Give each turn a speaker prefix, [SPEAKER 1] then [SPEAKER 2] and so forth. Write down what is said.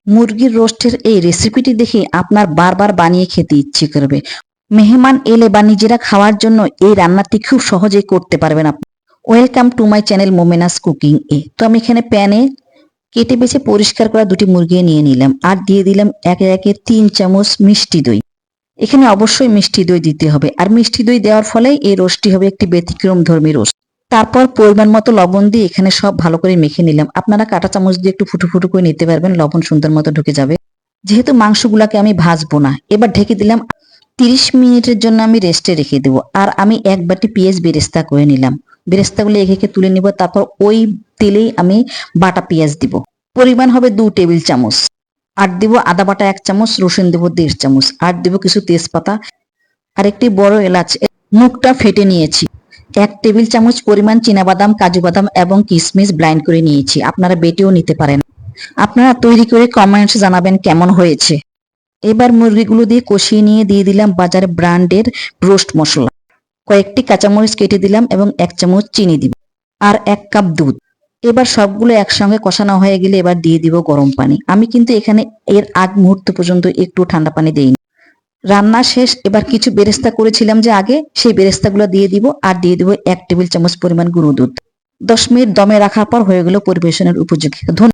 [SPEAKER 1] মুরগির রোস্টের এই রেসিপিটি দেখে আপনার বারবার বানিয়ে খেতে ইচ্ছে করবে। মেহমান এলে বা নিজেরা খাওয়ার জন্য এই রান্নাটি খুব সহজেই করতে পারবেন আপনি। Welcome to my channel Momena's cooking এ। তো আমি এখানে প্যানে কেটে বেছে পরিষ্কার করা দুটি মুরগি নিয়ে নিলাম আর দিয়ে দিলাম একে একে 3 চামচ মিষ্টি দই। এখানে অবশ্যই মিষ্টি দই দিতে হবে, আর মিষ্টি দই দেওয়ার ফলে এই রোস্টটি হবে একটি ব্যতিক্রম ধর্মী রোস্ট। তারপর পরিমাণ মতো লবণ দিয়ে এখানে সব ভালো করে মেখে নিলাম। আপনারা কাঁটা চামচ দিয়ে একটু ফুটো ফুটো করে নিতে পারবেন, লবণ সুন্দর মতো ঢুকে যাবে। যেহেতু মাংসগুলাকে আমি ভাজবো না, এবার ঢেকে দিলাম। 30 মিনিটের জন্য আমি রেস্টে রেখে দেবো। আর আমি এক বাটি পেঁয়াজ বেরেস্তা করে নিলাম। বেরেস্তাগুলো একে তুলে নিব, তারপর ওই তেলেই আমি বাটা পেঁয়াজ দিব। পরিমাণ হবে 2 টেবিল চামচ। আর দিব আদা বাটা 1 চামচ, রসুন দেব 1.5 চামচ, আর দেব কিছু তেজপাতা আর একটি বড় এলাচ মুখটা ফেটে নিয়েছি। 1 টেবিল চামচ পরিমাণ চীনাবাদাম, কাজু বাদাম এবং কিশমিশ ব্লাইন্ড করে নিয়েছি। আপনারা বেটেও নিতে পারেন। আপনারা তৈরি করে কমেন্টস জানাবেন কেমন হয়েছে। এবার মুরগিগুলো দিয়ে কষিয়ে নিয়ে দিয়ে দিলাম বাজারে ব্র্যান্ডের রোস্ট মশলা, কয়েকটি কাঁচামরিচ কেটে দিলাম এবং 1 চামচ চিনি দিব আর 1 কাপ দুধ। এবার সবগুলো একসঙ্গে কষানো হয়ে গেলে এবার দিয়ে দিব গরম পানি। আমি কিন্তু এখানে এর আগ মুহূর্ত পর্যন্ত একটু ঠান্ডা পানি দেইনি। রান্না শেষ। এবার কিছু বেরেস্তা করেছিলাম যে আগে, সেই বেরেস্তাগুলো দিয়ে দিব আর দিয়ে দিব 1 টেবিল চামচ পরিমাণ গুঁড়ো দুধ। 10 মিনিট দমে রাখার পর হয়ে গেল পরিবেশনের উপযোগী।